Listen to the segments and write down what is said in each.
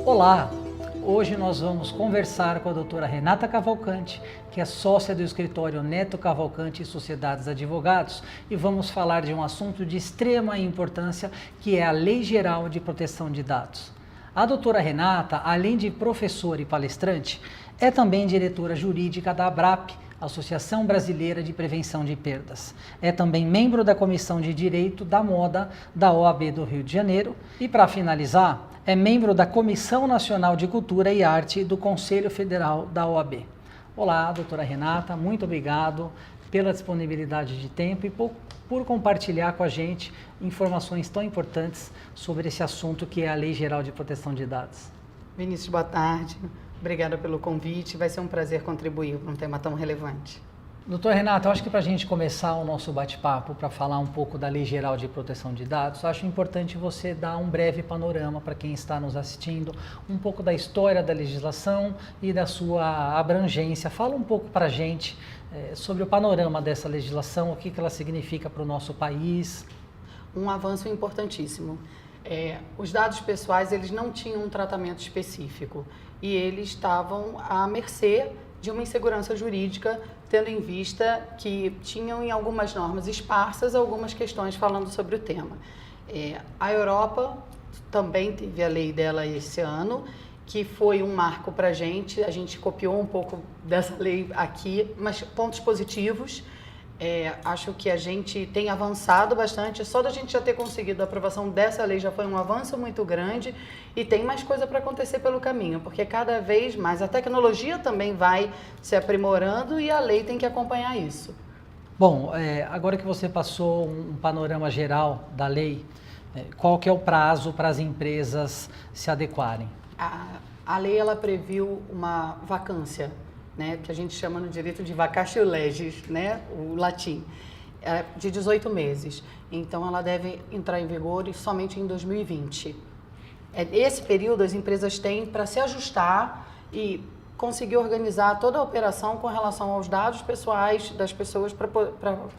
Olá! Hoje nós vamos conversar com a doutora Renata Cavalcante, que é sócia do escritório Neto Cavalcante e Sociedades Advogados, e vamos falar de um assunto de extrema importância, que é a Lei Geral de Proteção de Dados. A doutora Renata, além de professora e palestrante, é também diretora jurídica da ABRAP, Associação Brasileira de Prevenção de Perdas. É também membro da Comissão de Direito da Moda da OAB do Rio de Janeiro e, para finalizar, é membro da Comissão Nacional de Cultura e Arte do Conselho Federal da OAB. Olá, doutora Renata, muito obrigado pela disponibilidade de tempo e por compartilhar com a gente informações tão importantes sobre esse assunto que é a Lei Geral de Proteção de Dados. Vinícius, boa tarde. Obrigada pelo convite. Vai ser um prazer contribuir para um tema tão relevante. Doutor Renato, eu acho que para a gente começar o nosso bate-papo, para falar um pouco da Lei Geral de Proteção de Dados, acho importante você dar um breve panorama para quem está nos assistindo, um pouco da história da legislação e da sua abrangência. Fala um pouco para a gente sobre o panorama dessa legislação, o que ela significa para o nosso país. Um avanço importantíssimo. Os dados pessoais, eles não tinham um tratamento específico e eles estavam à mercê de uma insegurança jurídica, tendo em vista que tinham em algumas normas esparsas algumas questões falando sobre o tema. A Europa também teve a lei dela esse ano, que foi um marco para a gente copiou um pouco dessa lei aqui, mas pontos positivos. Acho que a gente tem avançado bastante, só da gente já ter conseguido a aprovação dessa lei já foi um avanço muito grande e tem mais coisa para acontecer pelo caminho, porque cada vez mais a tecnologia também vai se aprimorando e a lei tem que acompanhar isso. Bom, agora que você passou um panorama geral da lei, qual que é o prazo para as empresas se adequarem? A lei ela previu uma vacância, né, que a gente chama no direito de vacatio legis, né, o latim, de 18 meses. Então, ela deve entrar em vigor somente em 2020. Esse período as empresas têm para se ajustar e conseguir organizar toda a operação com relação aos dados pessoais das pessoas para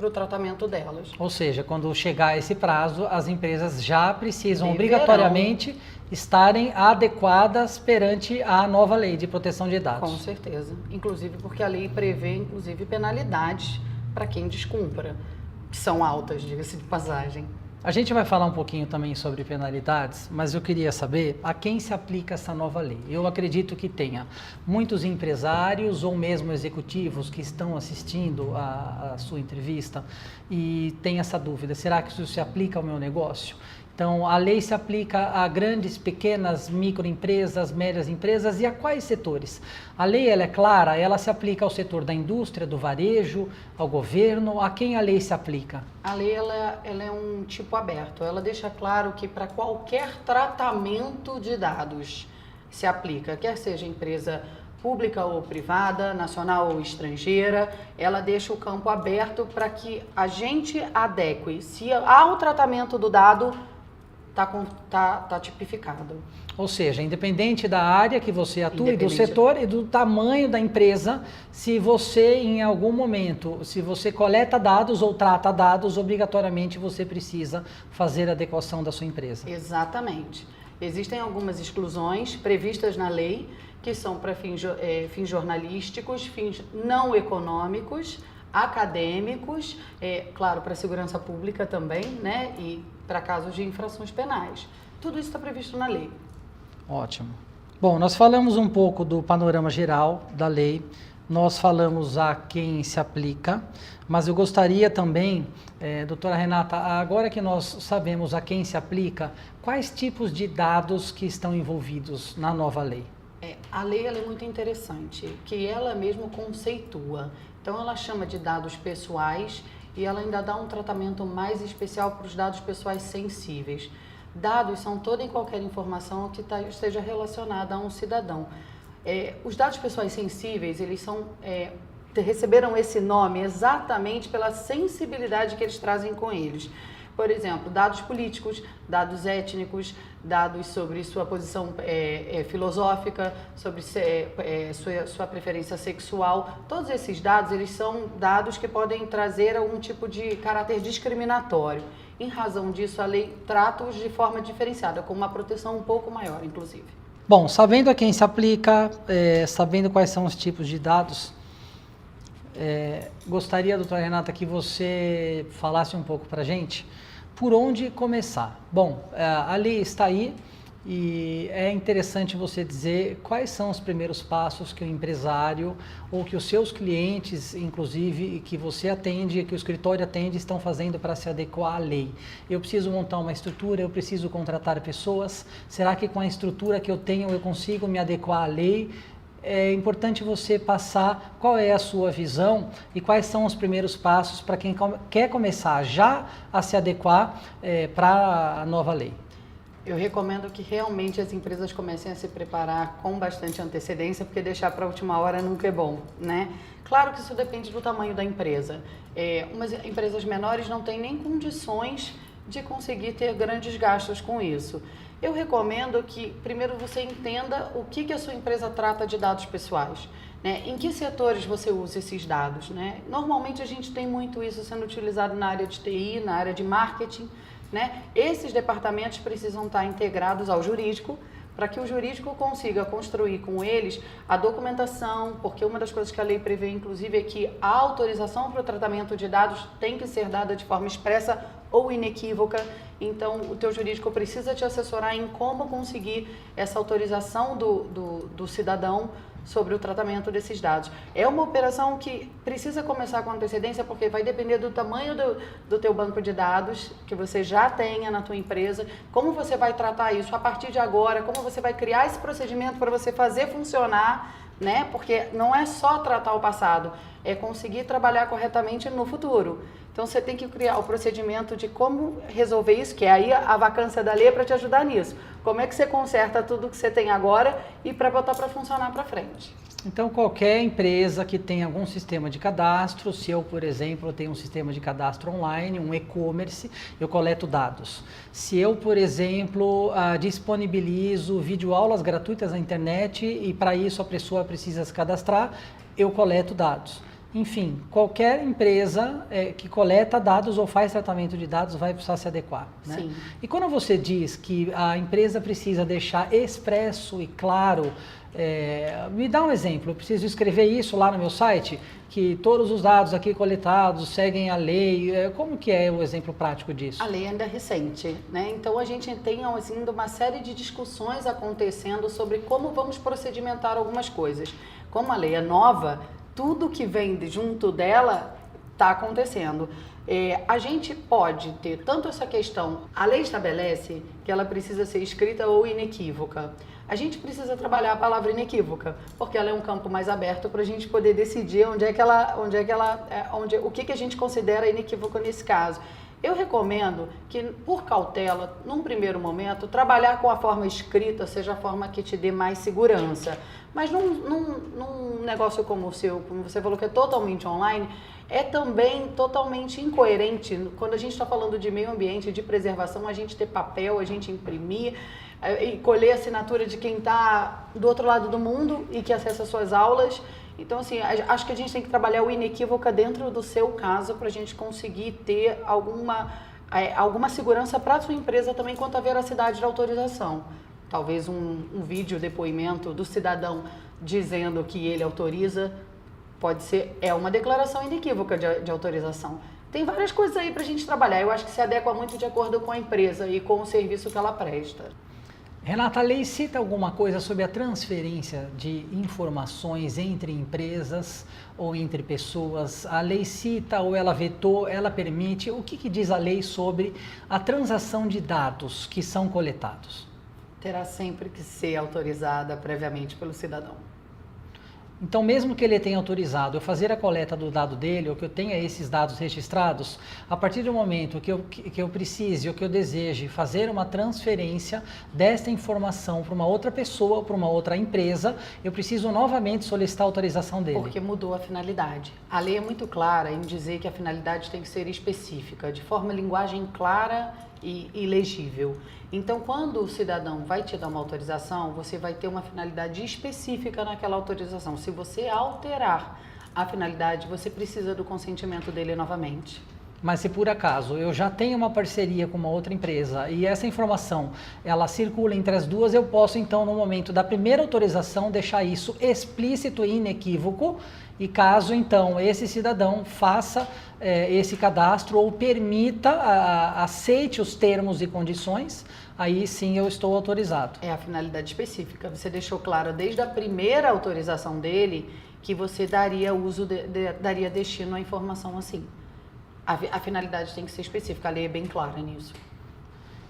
o tratamento delas. Ou seja, quando chegar esse prazo, as empresas já precisam obrigatoriamente estarem adequadas perante a nova lei de proteção de dados. Com certeza. Inclusive porque a lei prevê, penalidades para quem descumpra, que são altas, diga-se de passagem. A gente vai falar um pouquinho também sobre penalidades, mas eu queria saber a quem se aplica essa nova lei. Eu acredito que tenha muitos empresários ou mesmo executivos que estão assistindo a sua entrevista e tem essa dúvida, será que isso se aplica ao meu negócio? Então, a lei se aplica a grandes, pequenas, microempresas, médias empresas e a quais setores? A lei ela é clara, ela se aplica ao setor da indústria, do varejo, ao governo, a quem a lei se aplica? A lei ela é um tipo aberto, ela deixa claro que para qualquer tratamento de dados se aplica, quer seja empresa pública ou privada, nacional ou estrangeira, ela deixa o campo aberto para que a gente adeque, se há o tratamento do dado, tá tipificado. Ou seja, independente da área que você atua, do setor e do tamanho da empresa, se você em algum momento, se você coleta dados ou trata dados, obrigatoriamente você precisa fazer a adequação da sua empresa. Exatamente. Existem algumas exclusões previstas na lei, que são para fins jornalísticos, fins não econômicos, acadêmicos, claro, para segurança pública também, né? E para casos de infrações penais. Tudo isso está previsto na lei. Ótimo. Bom, nós falamos um pouco do panorama geral da lei, nós falamos a quem se aplica, mas eu gostaria também, doutora Renata, agora que nós sabemos a quem se aplica, quais tipos de dados que estão envolvidos na nova lei? A lei ela é muito interessante, que ela mesmo conceitua. Então, ela chama de dados pessoais e ela ainda dá um tratamento mais especial para os dados pessoais sensíveis. Dados são toda e qualquer informação que esteja relacionada a um cidadão. Os dados pessoais sensíveis, eles receberam esse nome exatamente pela sensibilidade que eles trazem com eles. Por exemplo, dados políticos, dados étnicos, dados sobre sua posição filosófica, sobre sua preferência sexual. Todos esses dados, eles são dados que podem trazer algum tipo de caráter discriminatório. Em razão disso, a lei trata-os de forma diferenciada, com uma proteção um pouco maior, inclusive. Bom, sabendo a quem se aplica, sabendo quais são os tipos de dados, gostaria, doutora Renata, que você falasse um pouco para a gente por onde começar. Bom, a lei está aí e é interessante você dizer quais são os primeiros passos que o empresário ou que os seus clientes, inclusive, que você atende, que o escritório atende, estão fazendo para se adequar à lei. Eu preciso montar uma estrutura, eu preciso contratar pessoas. Será que com a estrutura que eu tenho eu consigo me adequar à lei? É importante você passar qual é a sua visão e quais são os primeiros passos para quem quer começar já a se adequar para a nova lei. Eu recomendo que realmente as empresas comecem a se preparar com bastante antecedência, porque deixar para a última hora nunca é bom, né? Claro que isso depende do tamanho da empresa. Umas empresas menores não têm nem condições de conseguir ter grandes gastos com isso. Eu recomendo que primeiro você entenda o que a sua empresa trata de dados pessoais, né? Em que setores você usa esses dados, né? Normalmente a gente tem muito isso sendo utilizado na área de TI, na área de marketing, né? Esses departamentos precisam estar integrados ao jurídico para que o jurídico consiga construir com eles a documentação, porque uma das coisas que a lei prevê, inclusive, é que a autorização para o tratamento de dados tem que ser dada de forma expressa ou inequívoca. Então, o teu jurídico precisa te assessorar em como conseguir essa autorização do cidadão sobre o tratamento desses dados. É uma operação que precisa começar com antecedência, porque vai depender do tamanho do teu banco de dados que você já tenha na tua empresa, como você vai tratar isso a partir de agora, como você vai criar esse procedimento para você fazer funcionar, né? Porque não é só tratar o passado, é conseguir trabalhar corretamente no futuro. Então, você tem que criar o procedimento de como resolver isso, que é aí a vacância da lei para te ajudar nisso. Como é que você conserta tudo que você tem agora e para botar para funcionar para frente. Então, qualquer empresa que tenha algum sistema de cadastro, se eu, por exemplo, tenho um sistema de cadastro online, um e-commerce, eu coleto dados. Se eu, por exemplo, disponibilizo videoaulas gratuitas na internet e para isso a pessoa precisa se cadastrar, eu coleto dados. Enfim, qualquer empresa que coleta dados ou faz tratamento de dados vai precisar se adequar, né? Sim. E quando você diz que a empresa precisa deixar expresso e claro, me dá um exemplo, eu preciso escrever isso lá no meu site, que todos os dados aqui coletados seguem a lei, como que é o exemplo prático disso? A lei ainda é recente, né? Então a gente tem ainda uma série de discussões acontecendo sobre como vamos procedimentar algumas coisas. Como a lei é nova, tudo que vem junto dela está acontecendo. A gente pode ter tanto essa questão, a lei estabelece que ela precisa ser escrita ou inequívoca. A gente precisa trabalhar a palavra inequívoca, porque ela é um campo mais aberto para a gente poder decidir o que a gente considera inequívoco nesse caso. Eu recomendo que, por cautela, num primeiro momento, trabalhar com a forma escrita seja a forma que te dê mais segurança. Mas num negócio como o seu, como você falou, que é totalmente online, é também totalmente incoerente. Quando a gente está falando de meio ambiente, de preservação, a gente ter papel, a gente imprimir e colher a assinatura de quem está do outro lado do mundo e que acessa as suas aulas. Então, assim, acho que a gente tem que trabalhar o inequívoca dentro do seu caso para a gente conseguir ter alguma segurança para a sua empresa também quanto à veracidade da autorização. Talvez um vídeo depoimento do cidadão dizendo que ele autoriza, pode ser, uma declaração inequívoca de autorização. Tem várias coisas aí para a gente trabalhar. Eu acho que se adequa muito de acordo com a empresa e com o serviço que ela presta. Renata, a lei cita alguma coisa sobre a transferência de informações entre empresas ou entre pessoas? A lei cita ou ela vetou, ela permite? O que diz a lei sobre a transação de dados que são coletados? Terá sempre que ser autorizada previamente pelo cidadão. Então, mesmo que ele tenha autorizado eu fazer a coleta do dado dele, ou que eu tenha esses dados registrados, a partir do momento que eu precise ou que eu deseje fazer uma transferência desta informação para uma outra pessoa ou para uma outra empresa, eu preciso novamente solicitar a autorização dele. Porque mudou a finalidade. A lei é muito clara em dizer que a finalidade tem que ser específica, de forma linguagem clara e legível. Então, quando o cidadão vai te dar uma autorização, você vai ter uma finalidade específica naquela autorização. Se você alterar a finalidade, você precisa do consentimento dele novamente. Mas se por acaso eu já tenho uma parceria com uma outra empresa e essa informação ela circula entre as duas, eu posso então no momento da primeira autorização deixar isso explícito e inequívoco, e caso então esse cidadão faça esse cadastro ou permita, aceite os termos e condições, aí sim eu estou autorizado. É a finalidade específica. Você deixou claro desde a primeira autorização dele que você daria daria destino à informação assim. A finalidade tem que ser específica, a lei é bem clara nisso.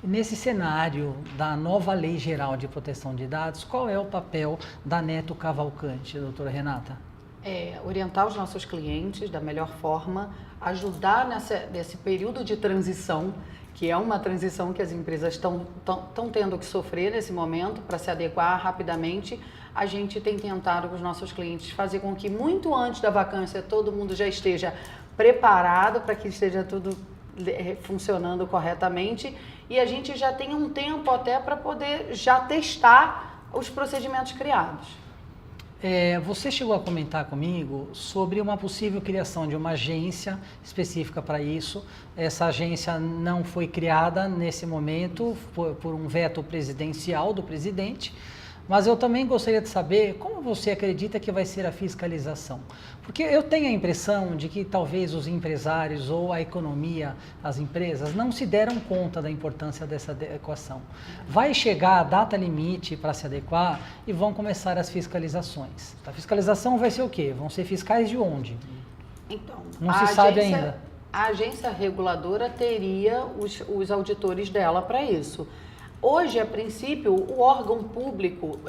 Nesse cenário da nova Lei Geral de Proteção de Dados, qual é o papel da Neto Cavalcante, doutora Renata? Orientar os nossos clientes da melhor forma, ajudar nesse período de transição, que é uma transição que as empresas estão tendo que sofrer nesse momento para se adequar rapidamente. A gente tem tentado com os nossos clientes fazer com que muito antes da vacância todo mundo já esteja preparado para que esteja tudo funcionando corretamente e a gente já tem um tempo até para poder já testar os procedimentos criados. Você chegou a comentar comigo sobre uma possível criação de uma agência específica para isso. Essa agência não foi criada nesse momento por um veto presidencial do presidente, mas eu também gostaria de saber como você acredita que vai ser a fiscalização. Porque eu tenho a impressão de que talvez os empresários ou a economia, as empresas, não se deram conta da importância dessa adequação. Vai chegar a data limite para se adequar e vão começar as fiscalizações. A fiscalização vai ser o quê? Vão ser fiscais de onde? Então, não se sabe ainda. A agência reguladora teria os auditores dela para isso. Hoje, a princípio, o órgão público,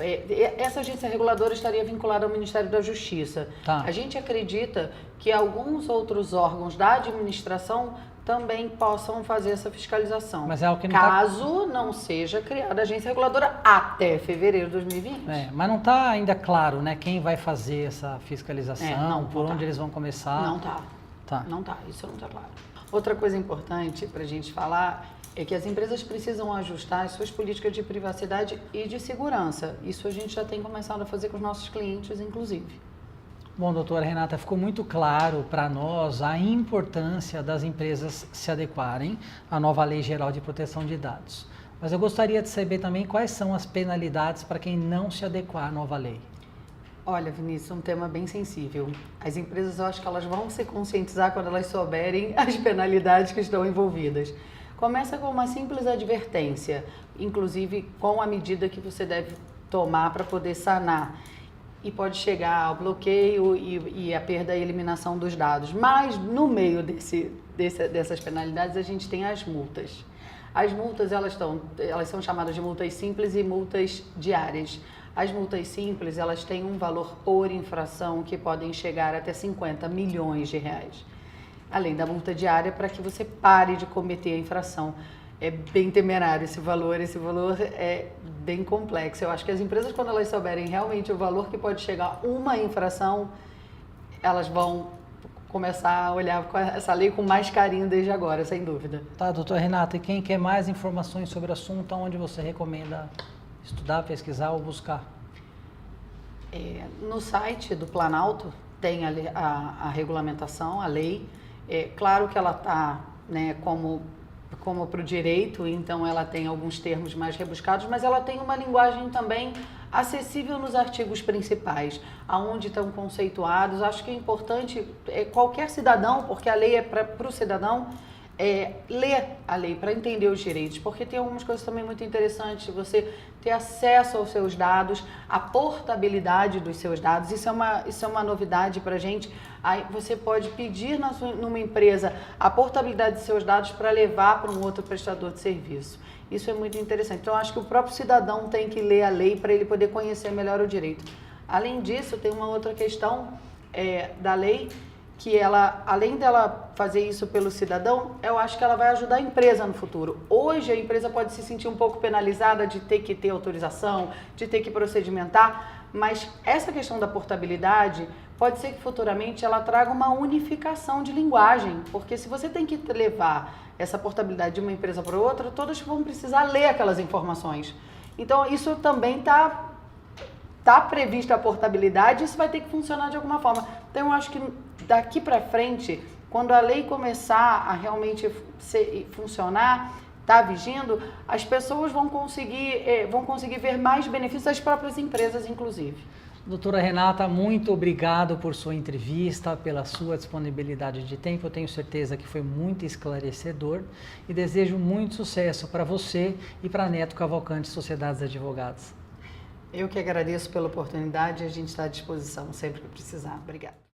essa agência reguladora estaria vinculada ao Ministério da Justiça. Tá. A gente acredita que alguns outros órgãos da administração também possam fazer essa fiscalização. Mas é algo que não caso não seja criada a agência reguladora até fevereiro de 2020. Mas não está ainda claro, né, quem vai fazer essa fiscalização, por onde eles vão começar. Não está. Não está, isso não está claro. Outra coisa importante para a gente falar é que as empresas precisam ajustar as suas políticas de privacidade e de segurança. Isso a gente já tem começado a fazer com os nossos clientes, inclusive. Bom, doutora Renata, ficou muito claro para nós a importância das empresas se adequarem à nova Lei Geral de Proteção de Dados. Mas eu gostaria de saber também quais são as penalidades para quem não se adequar à nova lei. Olha, Vinícius, um tema bem sensível. As empresas, eu acho que elas vão se conscientizar quando elas souberem as penalidades que estão envolvidas. Começa com uma simples advertência, inclusive com a medida que você deve tomar para poder sanar. E pode chegar ao bloqueio e a perda e eliminação dos dados. Mas no meio dessas penalidades a gente tem as multas. As multas elas são chamadas de multas simples e multas diárias. As multas simples elas têm um valor por infração que podem chegar até 50 milhões de reais. Além da multa diária, para que você pare de cometer a infração. É bem temerário esse valor é bem complexo. Eu acho que as empresas, quando elas souberem realmente o valor que pode chegar uma infração, elas vão começar a olhar essa lei com mais carinho desde agora, sem dúvida. Tá, doutora Renata, e quem quer mais informações sobre o assunto, onde você recomenda estudar, pesquisar ou buscar? No site do Planalto tem a regulamentação, a lei. Claro que ela está, né, como para o direito, então ela tem alguns termos mais rebuscados, mas ela tem uma linguagem também acessível nos artigos principais, aonde estão conceituados. Acho que é importante qualquer cidadão, porque a lei é para o cidadão, ler a lei para entender os direitos, porque tem algumas coisas também muito interessantes, você ter acesso aos seus dados, a portabilidade dos seus dados, isso é uma novidade para a gente. Aí você pode pedir numa empresa a portabilidade de seus dados para levar para um outro prestador de serviço. Isso é muito interessante. Então, acho que o próprio cidadão tem que ler a lei para ele poder conhecer melhor o direito. Além disso, tem uma outra questão da lei, que ela, além dela fazer isso pelo cidadão, eu acho que ela vai ajudar a empresa no futuro. Hoje a empresa pode se sentir um pouco penalizada de ter que ter autorização, de ter que procedimentar, mas essa questão da portabilidade pode ser que futuramente ela traga uma unificação de linguagem, porque se você tem que levar essa portabilidade de uma empresa para outra, todas vão precisar ler aquelas informações. Então isso também está prevista a portabilidade, isso vai ter que funcionar de alguma forma. Então eu acho que daqui para frente, quando a lei começar a realmente funcionar, está vigindo, as pessoas vão conseguir ver mais benefícios, as próprias empresas, inclusive. Doutora Renata, muito obrigado por sua entrevista, pela sua disponibilidade de tempo. Eu tenho certeza que foi muito esclarecedor e desejo muito sucesso para você e para a Neto Cavalcante Sociedades de Advogados. Eu que agradeço pela oportunidade e a gente está à disposição sempre que precisar. Obrigada.